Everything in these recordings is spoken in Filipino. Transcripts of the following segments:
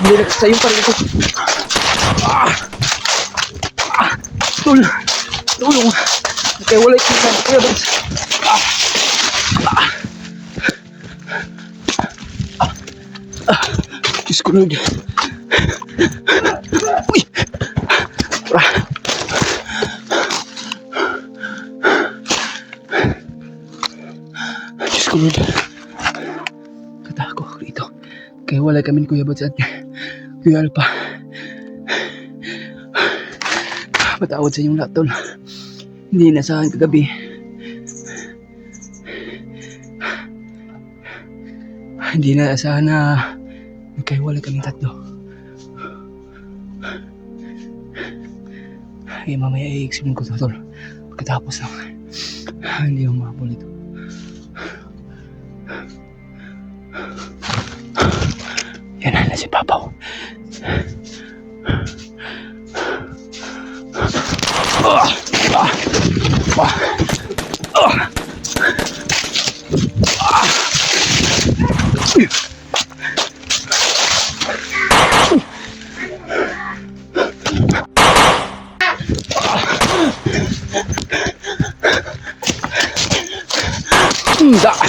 Hindi nagsasayong pa rin ito. Tulong. Tulong. Kaya wala kita. Kaya ba? Diyos ko Lord. Uy! Diyos ko Lord. Katako ako rito. Kaya wala kami Kuya Bats at Kuya Alpa. Patawad sa inyong lahat tol. Hindi nasahan kagabi. Hindi nasahan na magkaiwala kami tatlo. Ay mamaya i-explain ko to tol. Pagkatapos lang. Hindi ako makapul ito. Yan na si Papaw. Enggak.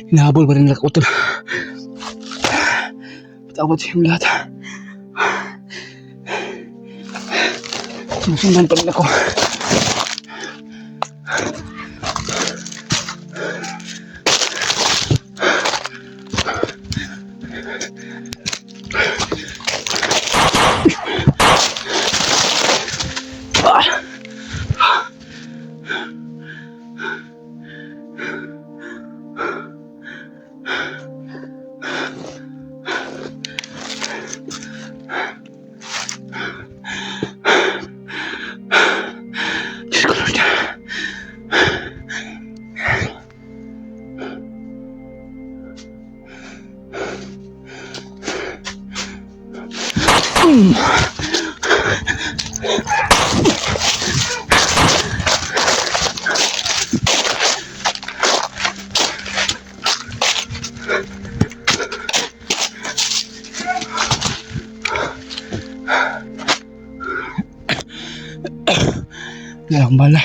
Hinahabol pa rin nila ko tol. Patawad sa iyong lahat. Sinusundan pa rin ako. Wala akong bala.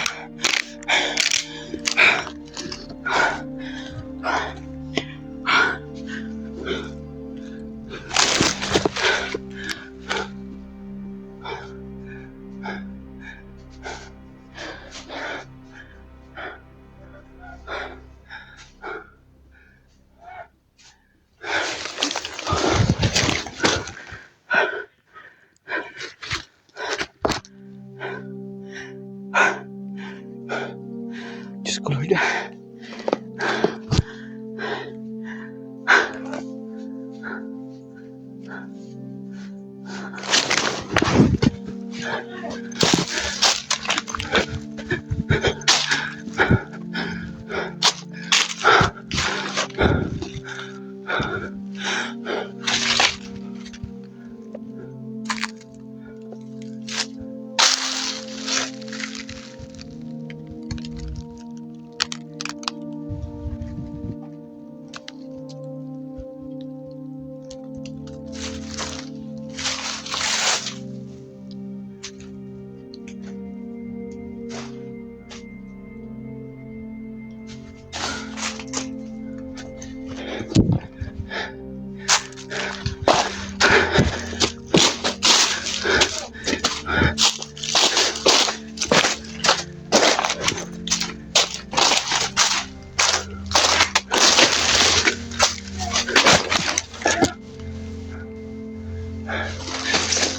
Diyos ko Lord.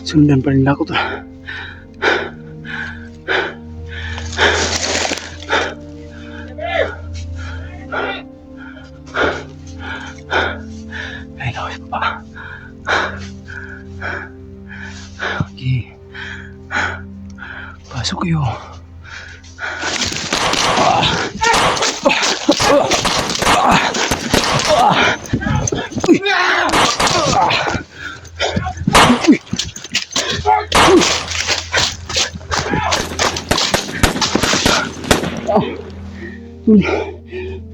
Sundan pa rin ako to. Ay, lawis pa. Okay. Pasok kayo. Uy! tao.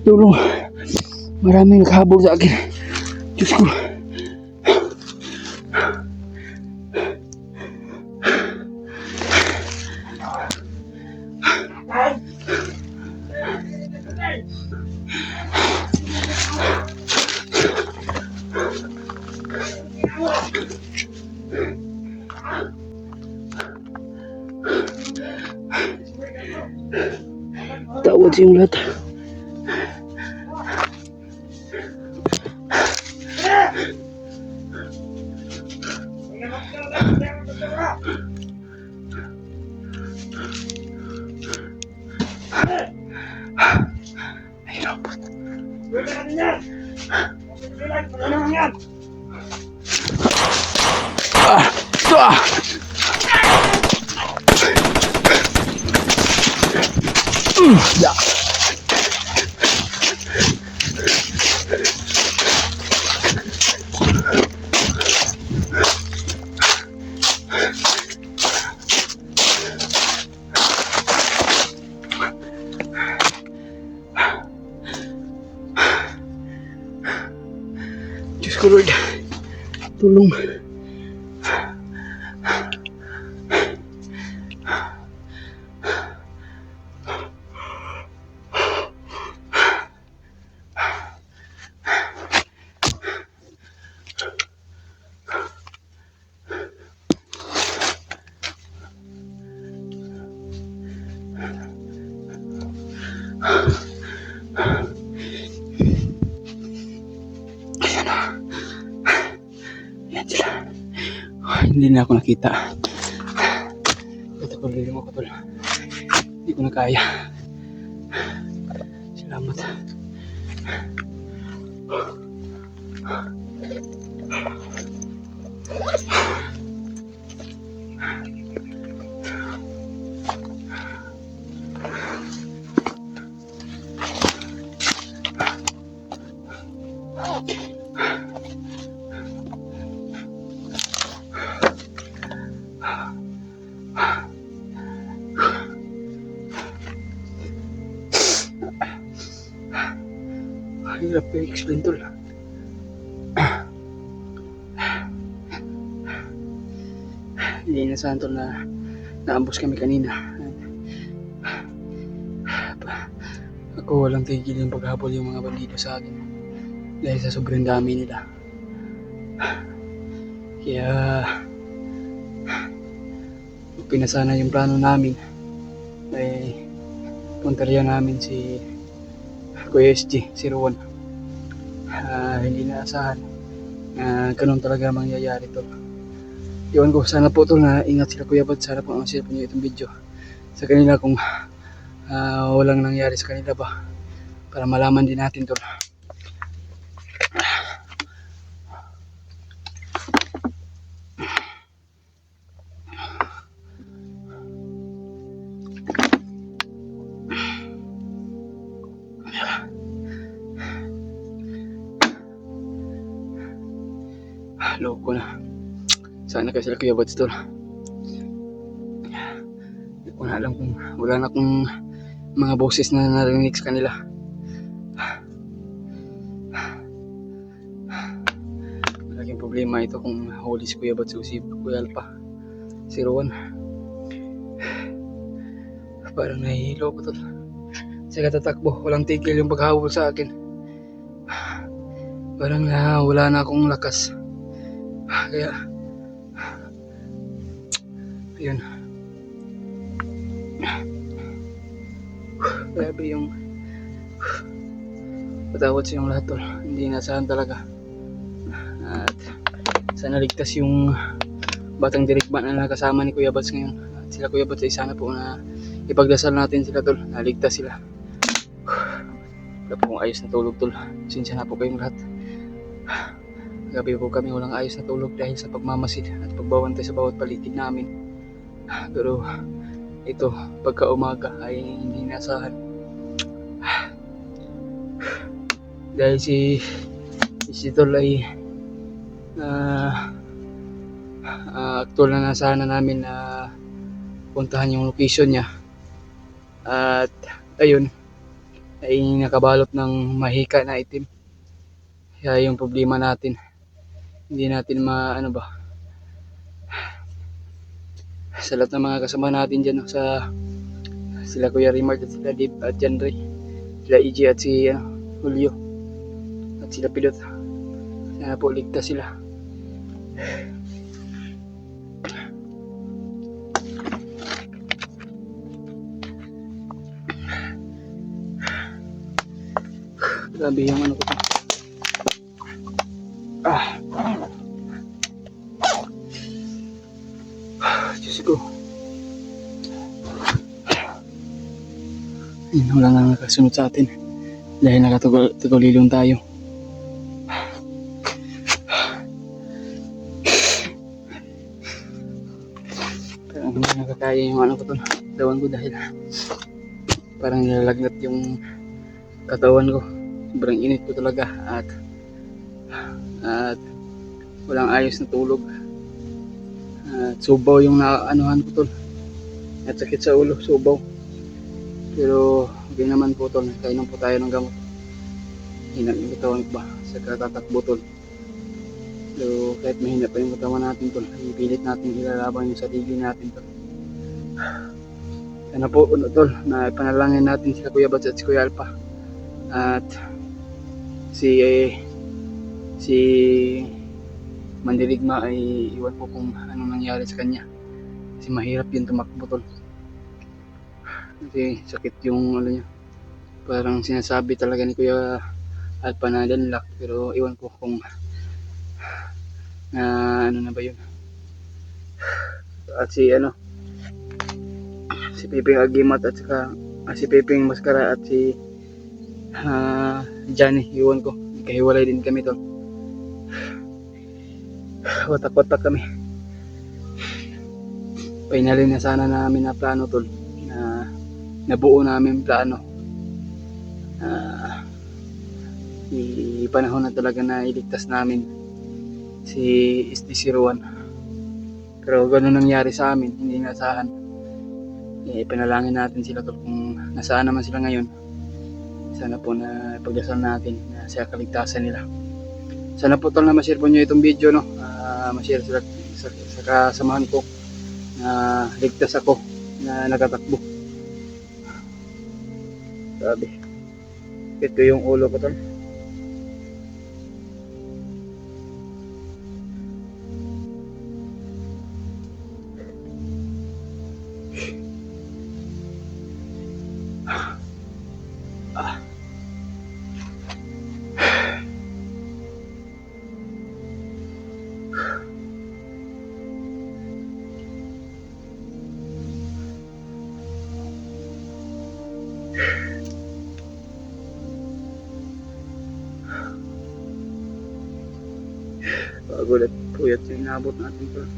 Tulong. Maraming naghahabol sa akin. Diyos ko. Tawad sa yung lahat. Ayun po. Yeah. Diyos ko Lord, tulong. Ayan na. Ayan sila. Hindi na ako nakita. Ito ko lilim ako tol. Hindi ko na kaya. Salamat. Hirap ko i-explain tol. Hindi na tol na naambos kami kanina. Ako walang tigil yung paghabol yung mga bandido sa akin dahil sa sobrang dami nila. Kaya pinasana yung plano namin ay punteriya namin si Kuya SG, si Rowan. Hindi naasahan na ganun talaga mangyayari to. Iwan ko, sana po to na ingat sila Kuya Bad. Sana po ang sila po nyo itong video sa kanila kung walang nangyari sa kanila ba, para malaman din natin to. Loko na. Sana kasi sila Kuya Bad store. Hindi ko na alam kung wala na akong mga boses na narinig sa kanila. Malaking problema ito kung huli si Kuya Bad, si Kuya Alpa, si Rowan. Parang nahihilo ko to. Sa katatakbo, walang tigil yung paghabol sa akin. Parang wala na akong lakas. Kaya yun, grabe yung patawad sa yung lahat tol. Hindi nasahan talaga. At sana ligtas yung batang dirigma na nakasama ni Kuya Bats ngayon. At sila Kuya Bats ay sana po na ipagdasal natin sila tol, naligtas sila. Wala po kong ayos na tulog tol. Sinsya na po kayong lahat. Gabi po kami walang ayos na tulog dahil sa pagmamasid at pagbabantay sa bawat paligid namin. Pero ito, pagka umaga ay hindi nasahan. Dahil si Tol ay actual na nasahan na namin na puntahan yung location niya. At ayun ay nakabalot ng mahika na itim. Kaya yung problema natin, hindi natin maano ba, sa lahat ng mga kasama natin dyan, no, sa sila Kuya Rimard at sila Dave at John Ray, sila EJ at si Julio at sila Pilot, sana po ligtas sila. Grabe yung ano ko to. Diyos ko. Ayun, wala nga nakasunod sa atin dahil nakatugulilong tayo. Pero hindi nakakaya yung ano ko to, katawan ko, dahil parang nilalagnat yung katawan ko. Sobrang init ko talaga at walang ayos na tulog. At subaw yung naanuhan ko tol. At sakit sa ulo, subaw. Pero okay naman po tol, kainom po tayo ng gamot. Hinag yung katawan ko ba sa katatakbo tol. So kahit mahina pa yung katawan natin tol, ipilit natin ilalaban yung sarili natin tol. Sana po tol, na ipanalangin natin si Kuya Bats at si Kuya Alpha. At si Mandirigma ay iwan po kung anong nangyari sa kanya. Kasi mahirap yun tumakbo tol. Kasi sakit yung ano niya. Parang sinasabi talaga ni Kuya Alpha na danlak, pero iwan ko kung na ano na ba yun. At si Piping Agimat at saka si Piping Maskara at si Johnny, iwan ko, kahiwalay din kami tol. Watak-watak kami. Finally na sana namin na plano tol, na nabuo namin plano. Panahon na talaga na iligtas namin si SD01. Pero gano'n nangyari sa amin, hindi nasahan. Panalangin natin sila tol, kung nasaan naman sila ngayon. Sana po na ipagdasal natin na sa kaligtasan nila. Sana po tol na ma-share po nyo itong video, no? Ma-share sa kasamahan ko na ligtas ako na nakatakbo. Sabi, ito yung ulo ko tol. Pagulat puyat yung inabot natin tol.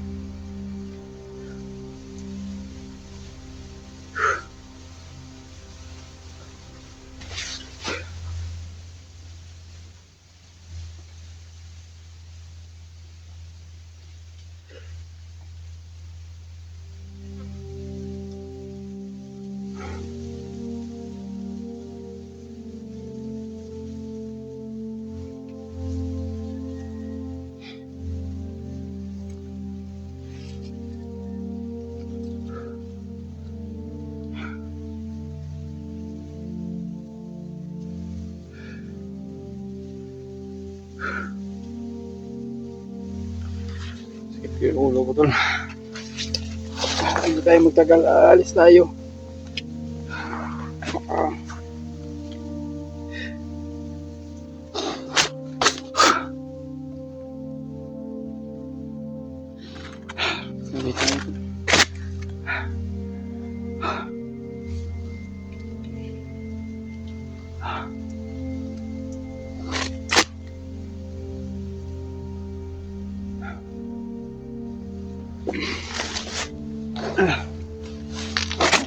Sakit yung ulo ko tol. Hindi tayo magtagal, alis tayo. Sabi tayo tol.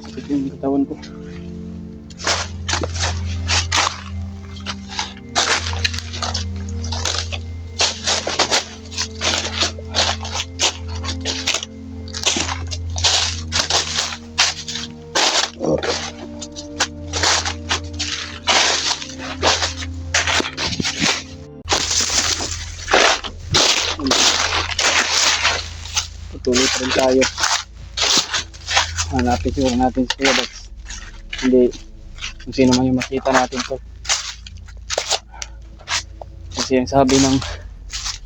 Sakit yung katawan ko. hanapin siguro natin si Kuya Bats. Hindi kung sino man yung makita natin to. Kasi ang sabi ng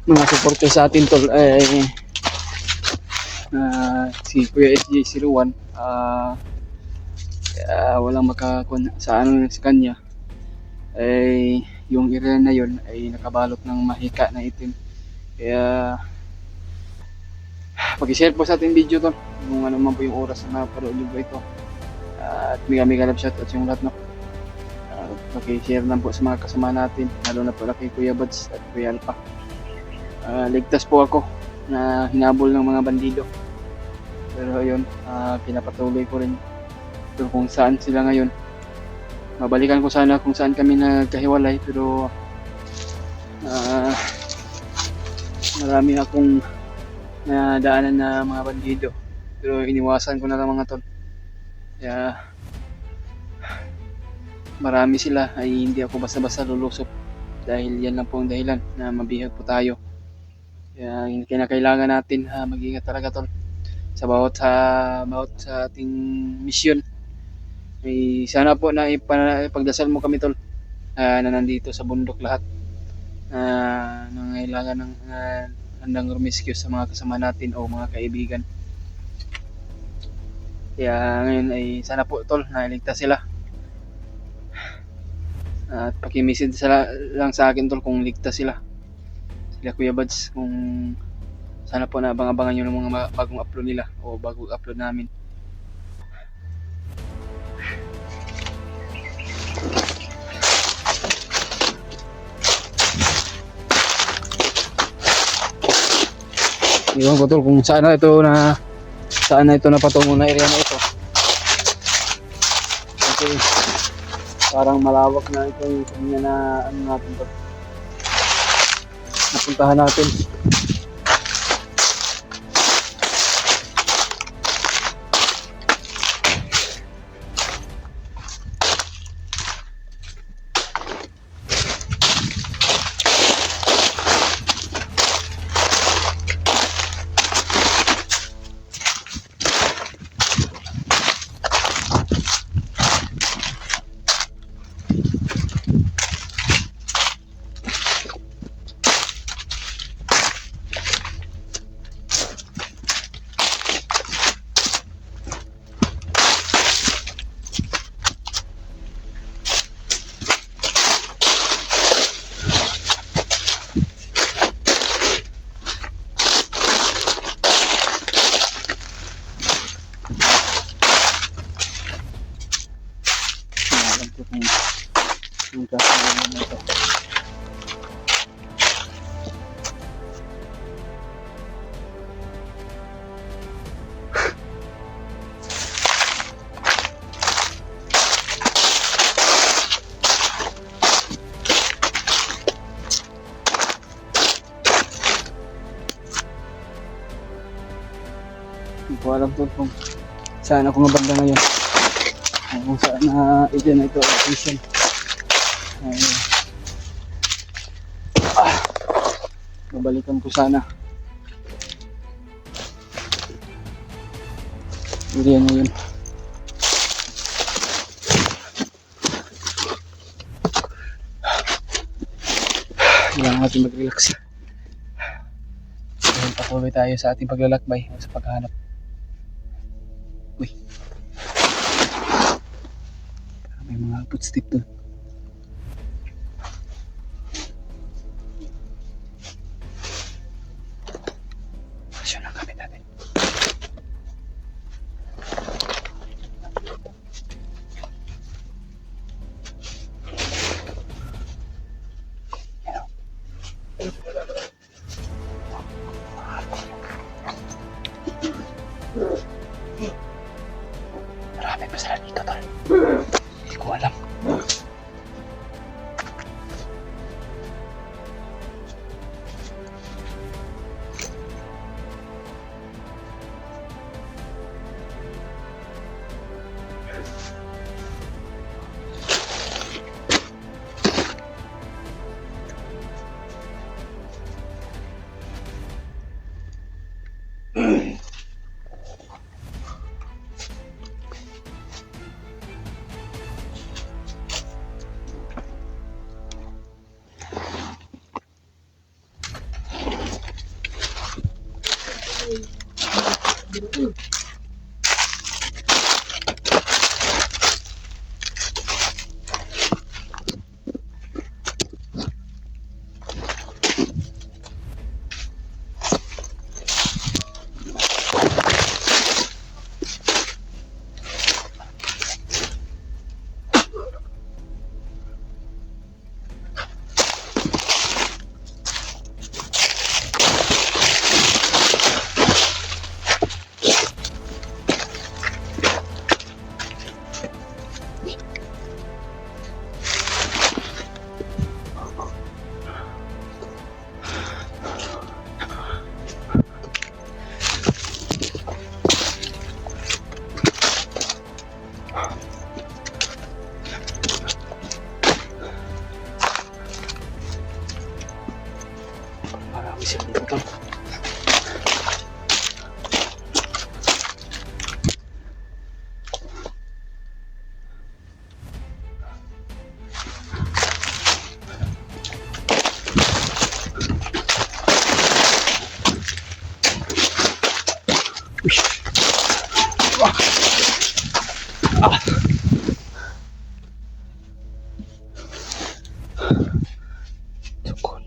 mga supporter sa atin tol ay si Kuya SJ01 walang makakun sa ano sa kanya ay yung area na yun ay nakabalot ng mahika na itim. Kaya pag-share po sa ating video to kung ano man po yung oras na naparoon nyo po ito. At mega love shout out yung lahat no. Pag-share lang po sa mga kasama natin, lalo na po na kay Kuya Bads at Kuya Alpa. Ligtas po ako na hinabol ng mga bandido. Pero ayun, pinapatuloy ko rin kung saan sila ngayon. Mabalikan ko sana kung saan kami nagkahiwalay, pero marami akong nadaanan na mga bandido. Pero iniwasan ko na lang mga tol. Kaya marami sila ay hindi ako basta-basta lulusot. Dahil yan lang po ang dahilan na mabihag po tayo. Kaya kinakailangan natin mag-ingat talaga tol. Sa bawat sa ating misyon. Ay sana po na ipagdasal mo kami tol na nandito sa bundok lahat nangailangan ng handang rescue sa mga kasama natin o mga kaibigan. Kaya ngayon ay sana po tol na iligtas sila. At paki-message lang sa akin tol kung ligtas sila Kuya Bads, kung sana po na abang-abangan nyo ng mga bagong upload nila o bagong upload namin. Iwan ko tol kung saan na ito napatungo na area na ito. Kasi parang malawak na ito yung kanya na ano natin tol. Napuntahan natin. Yung kasama na ito. Hindi ko alam to kung saan ako nga banda ngayon. Kung saan ito na ito location. Babalikan ko sana. Area na yun. Kailangan natin mag-relax. Dahil patuloy tayo sa ating paglalakbay o sa paghahanap. Uy. May mga footstep doon. Asyon ang gamit natin. Marami pa sila dito tol. Hindi ko alam. Ah! Sukon.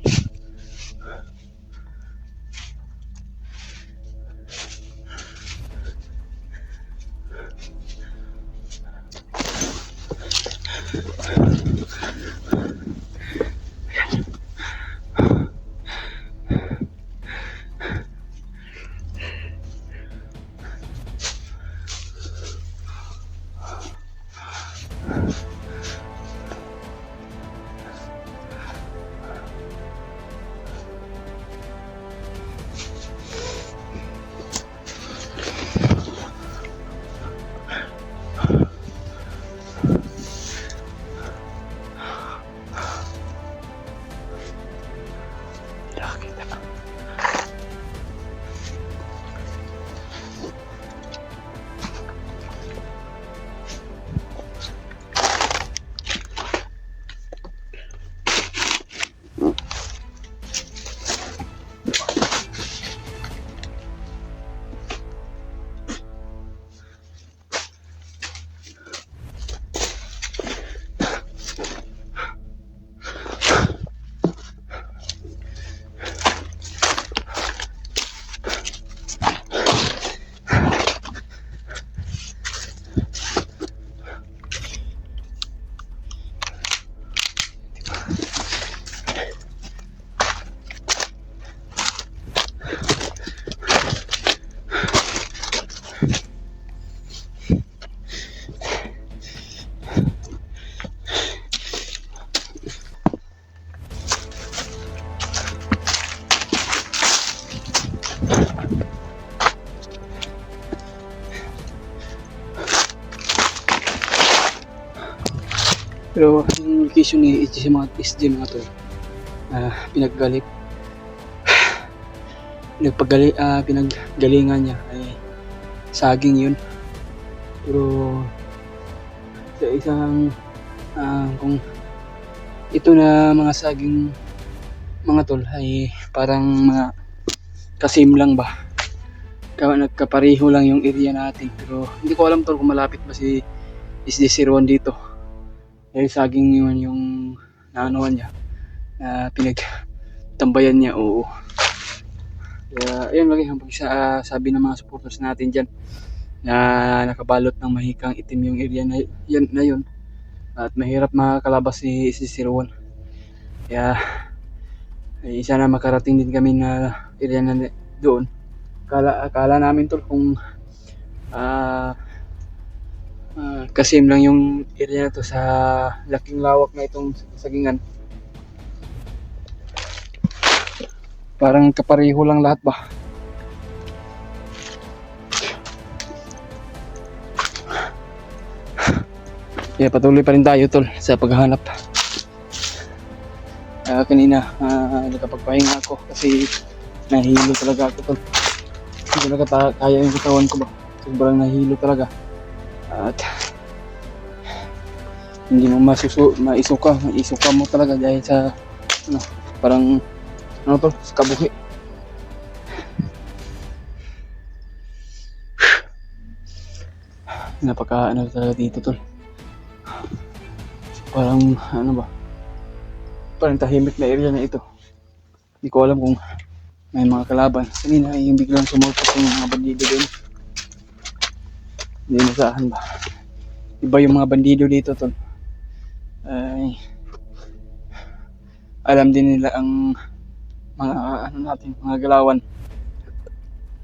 Nakakita. Pero yung location ni SG mga tol, pinaggalit, pinaggalingan niya ay saging yun. Pero sa isang kung ito na mga saging mga tol ay parang mga kasim lang ba, nagkapareho lang yung area natin. Pero hindi ko alam tol kung malapit ba si SD01 dito. Dahil saging yun yung naanuhan niya, pinagtambayan niya, oo. Kaya ayun lagi ang sabi ng mga supporters natin dyan na nakabalot ng mahikang itim yung area na yun, at mahirap makakalabas si SD01. Kaya sana makarating din kami na area na doon. Akala namin tol kung kasim lang yung area na to sa laking lawak na itong sagingan. Parang kapareho lang lahat ba. Kaya patuloy pa rin tayo tol sa paghahanap. Kanina nakapagpahinga ako kasi nahihilo talaga ako tol. Hindi talaga kaya yung katawan ko ba. Sobrang nahihilo talaga. At hindi mo maisuka mo talaga dahil sa parang sa kabuhi. Napaka talaga dito tol. Parang parang tahimik na area na ito. Hindi ko alam kung may mga kalaban. Kanina yung biglang sumulpot yung mga bandido din. Hindi nasahan ba. Iba yung mga bandido dito tol. Ay, alam din nila ang mga natin, mga galawan.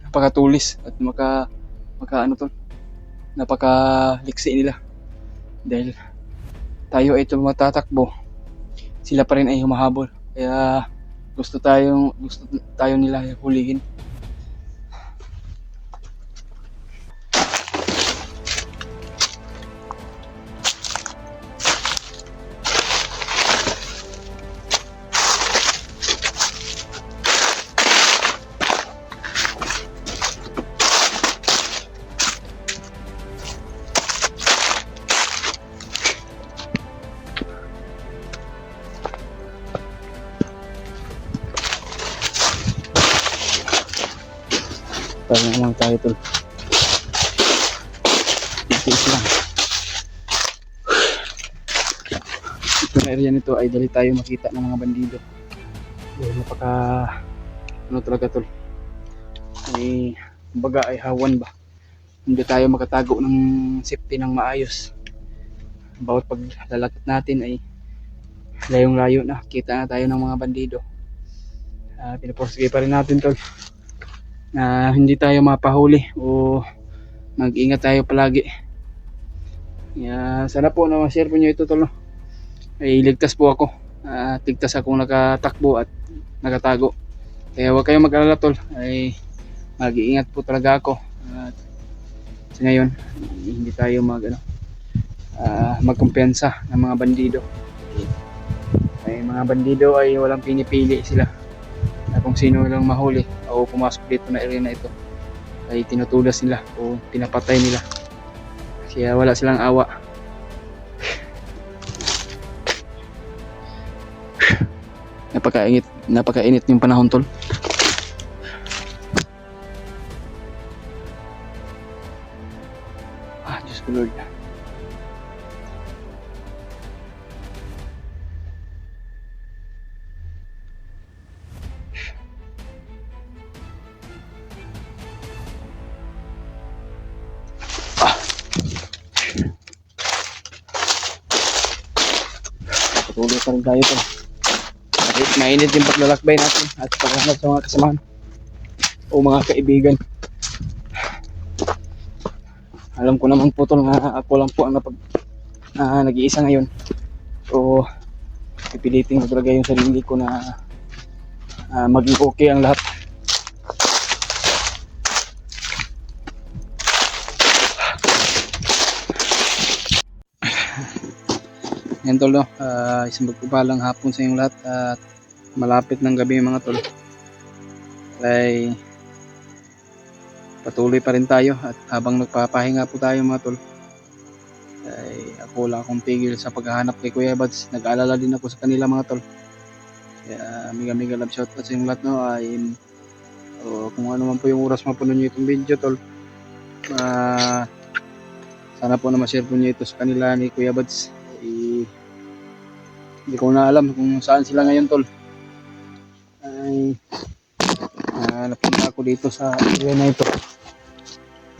Napakatulis at napakaliksi nila. Dahil tayo ay matatakbo, sila pa rin ay humahabol. Kaya gusto tayo nila hulihin. Parang naman tayo tol. Tiis lang. sa area nito ay dali tayo makita ng mga bandido. Napaka ano talaga tol, ay kumbaga ay hawan ba, hindi tayo makatago ng safety ng maayos. Bawat paglalakad natin ay layong layo na, kita na tayo ng mga bandido. Pinaporsige pa rin natin tol na hindi tayo mapahuli o mag-ingat tayo palagi. Sana po na ma-share po nyo ito tol, ay ligtas po ako at ligtas akong nakatakbo at nakatago. Kaya huwag kayong mag-alala tol, ay mag-iingat po talaga ako. At sa ngayon hindi tayo magkumpiyansa ng mga bandido. Ay mga bandido ay walang pinipili sila na kung sino lang mahuli o pumasok dito na area na ito ay tinutulas nila o pinapatay nila. Kaya wala silang awa. Napakainit yung panahon tol. Diyos ko Lord. Patuloy pa rin tayo tol. Mainit yung paglalakbay natin at paghanap sa mga kasamahan o mga kaibigan. Alam ko naman po tol na ako lang po ang nag-iisa ngayon. So pipilitin ko talaga yung sarili ko na maging okay ang lahat. Yan tol, no? Isang magpapalang hapon sa inyong lahat at malapit ng gabi mga tol. Ay patuloy pa rin tayo at habang nagpapahinga po tayo mga tol, ay ako wala akong tigil sa paghahanap kay Kuya Bads. Nag-aalala din ako sa kanila mga tol. Kaya mega love shoutout sa inyong lahat, no? Kung ano man po yung oras mapuno nyo itong video tol, sana po na ma-share po nyo ito sa kanila ni Kuya Bads. Hindi ko na alam kung saan sila ngayon tol. Ay napunta ako dito sa area na ito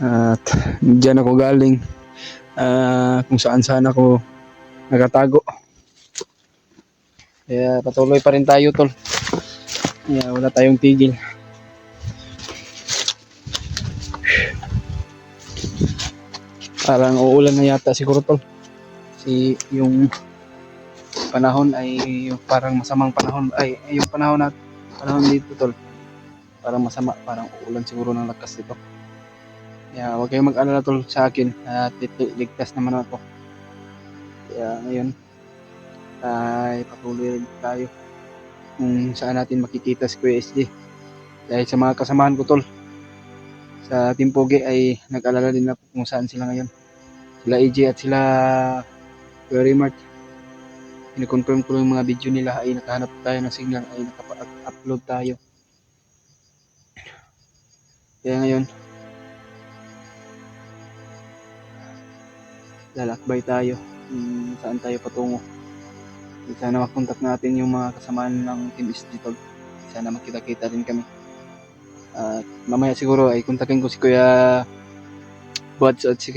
at dyan ako galing, kung saan ako nakatago. Kaya patuloy pa rin tayo tol. Kaya wala tayong tigil. Parang uulan na yata siguro tol. Kasi yung panahon ay parang masamang panahon, ay yung panahon dito tol parang masama, parang uulan siguro ng lakas dito. Kaya huwag kayong mag-alala tol sa akin at ligtas naman ako. Kaya ngayon ay patuloy tayo kung saan natin makikita si Kuya SD. Dahil sa mga kasamahan ko tol sa Team Pogi ay nag-alala din ako kung saan sila ngayon. Sila AJ at sila Kuya Remart. Iniconfirm ko yung mga video nila ay nakahanap tayo ng signal, ay nakapa-upload tayo. Kaya ngayon lalakbay tayo kung saan tayo patungo. Sana makontak natin yung mga kasamahan ng Team SD tol. Sana makita-kita rin kami. At mamaya siguro ay kontakin ko si Kuya Buds at si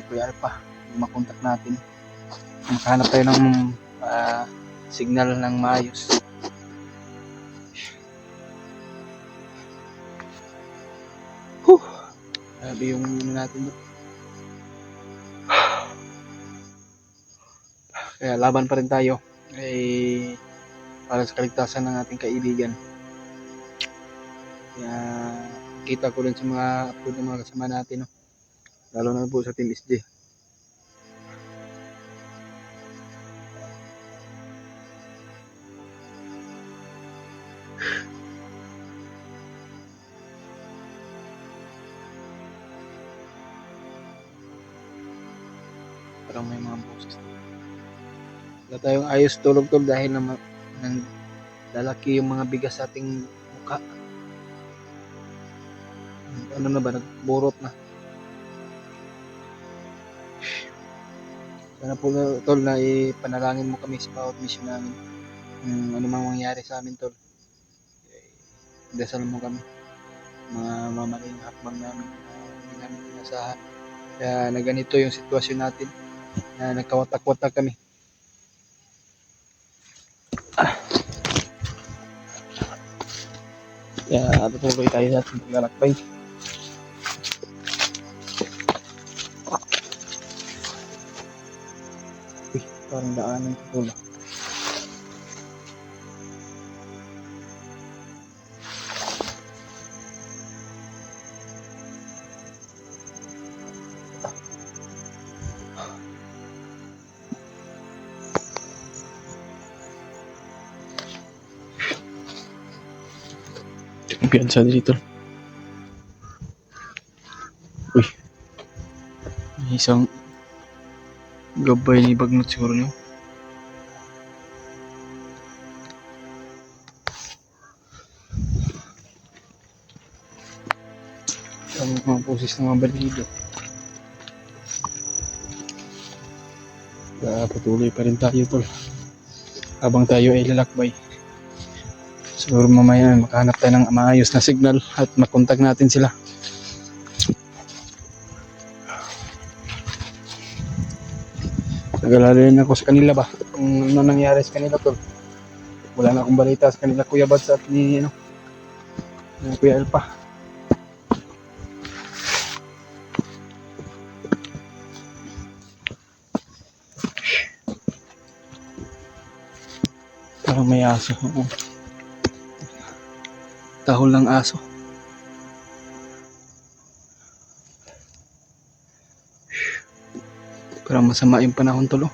Kuya Alpha. Makontak natin. Makahanap tayo ng signal ng maayos. Grabe yung natin. Kaya laban pa rin tayo ay para sa kaligtasan ng ating kaibigan. Kaya kita ko rin sa mga upload ng mga kasama natin, no? Lalo na po sa Team SD. Parang may mga boses. Wala tayong ayos tulog tol dahil nang lalaki yung mga bigas sa ating mukha. Ano na ba, nagburot na. Sana po tol na ipanalangin mo kami sa bawat mission namin. Ano mang mangyari sa amin tol, dasal mo kami. Mga mamaling hakbang namin na hindi namin inasahan. Kaya na ganito yung sitwasyon natin, na nagkawatak-watak kami. Kaya patuloy tayo sa ating paglalakbay. Uy, parang daanan ito tol. Piyansa dito. Uy, may isang gabay ni bagnot siguro nyo. Ang mga pusis ng mga bandido. Kaya patuloy pa rin tayo tol, habang tayo ay lalakbay. Siguro mamaya makahanap tayo ng maayos na signal at makontak natin sila. Nag-alala ako sa kanila ba kung ano nangyari sa kanila tol. Wala na akong balita sa kanila Kuya Bats at ni Kuya Elpa. Parang may aso. Tahol ng aso. Parang masama yung panahon tol.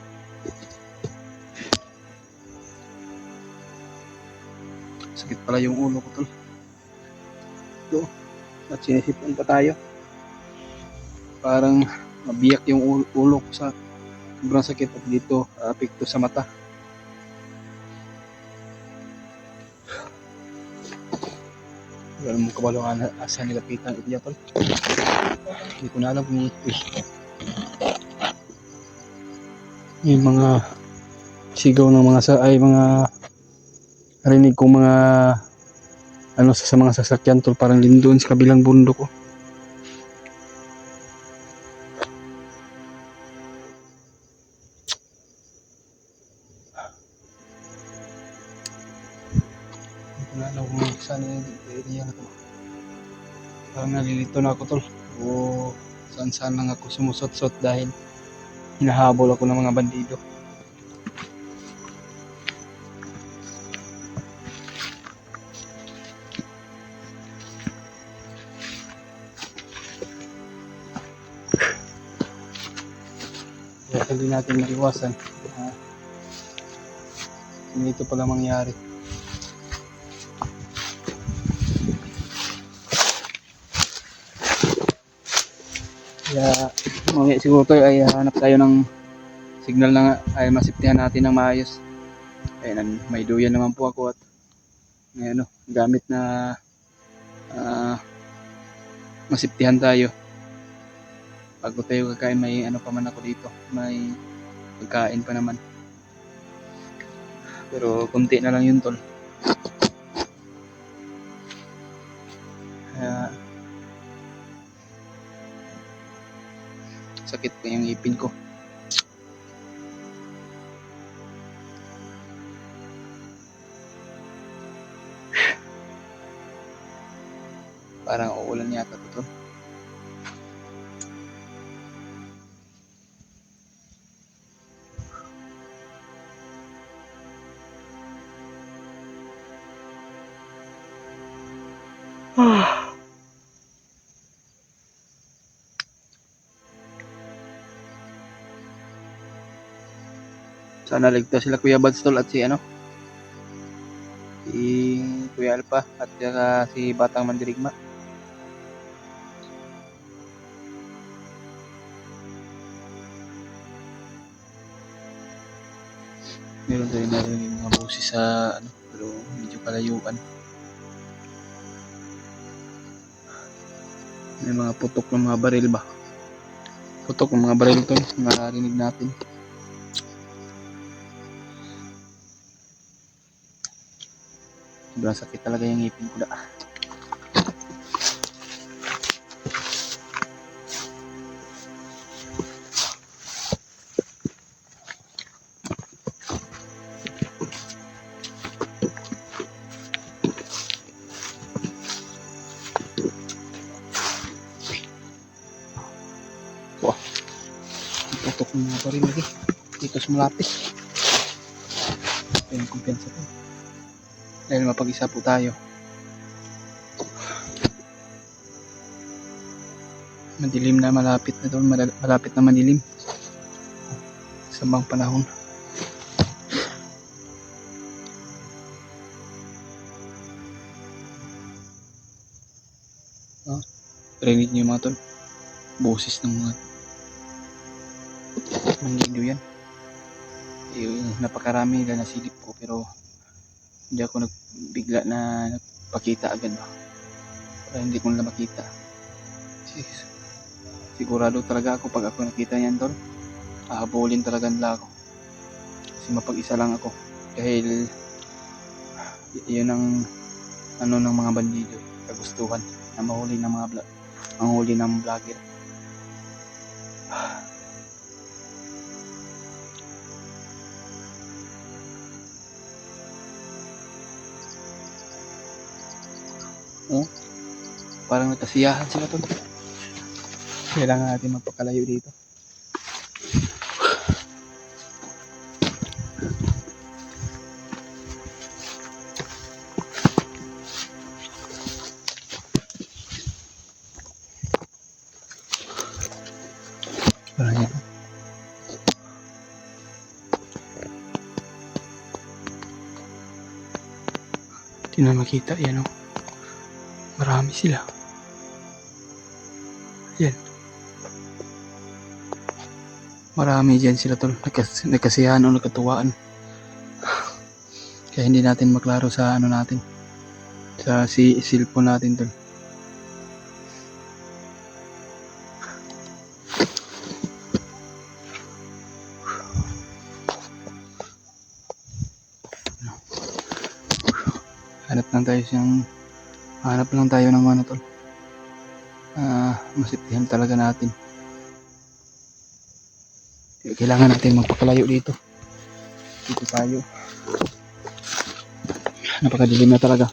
Sakit pala yung ulo ko tol. Ito. At sinisipon pa tayo. Parang mabiyak yung ulo ko sa sobrang sakit at dito apekto sa mata. Wala mong kabalo nga asa nilapitan ito tol. Hindi ko na alam kung yung mga sigaw ng mga mga rinig kong mga ano sa mga sasakyan tol, parang din doon sa kabilang bundok ko. Hindi ko na alam kung saan yung area na to. Parang nalilito na ako tol, o saan lang ako sumusot-sot dahil hinahabol ako ng mga bandido. Kaya hindi natin maiwasan ganito pala mangyari. Kaya mamaya siguro tayo ay hanap tayo ng signal na ay masiptihan natin ng maayos. Ayun, may duyan naman po ako at may gamit na masiptihan tayo. Bago tayo kakain, may pa man ako dito, may pagkain pa naman. Pero kunti na lang yun tol. Kaya sakit pa yung ipin ko. Parang uulan yata ito. Sana ligtas sila Kuya Bads tol at si si Kuya Alpa at si Batang Mandirigma. Meron tayo narinig mga boses sa pero medyo kalayuan. May mga putok ng mga baril ba? Putok ng mga baril tol, narinig natin. Sobrang sakit talaga yung ngipin ko da. Wah, tutok ng mga rin lagi. Dito sa malapit. Ito yung kumpiyansa ko. Dahil mapag-isa po tayo. Madilim na, malapit na to. Malapit na madilim. Sa bang panahon. Rinig niyo mga tol. Boses ng mga mangido yan. Napakarami na nasilip ko pero hindi ako bigla na nagpakita agad ba. Para hindi ko na makita. Sigurado talaga ako pag ako nakita yan tol. Hahabulin talaga nila ako. Kasi mapag-isa lang ako. Dahil yun ang ano ng mga bandido. Kagustuhan na mahuli ng mga manghuli ng vlogger. Oh, parang nagkasiyahan sila tol. Kailangan natin magpakalayo dito. Parang yan. Hindi na makita yan oh. Marami sila. Yan. Marami dyan sila tol. Nagkasiyahan o nagkatuwaan. Kaya hindi natin maklaro sa ano natin. Sa cellphone natin tol. Hanap lang tayo ng ano tol. Masitihan talaga natin. Kailangan natin magpakalayo dito. Dito tayo. Napakadilim na talaga.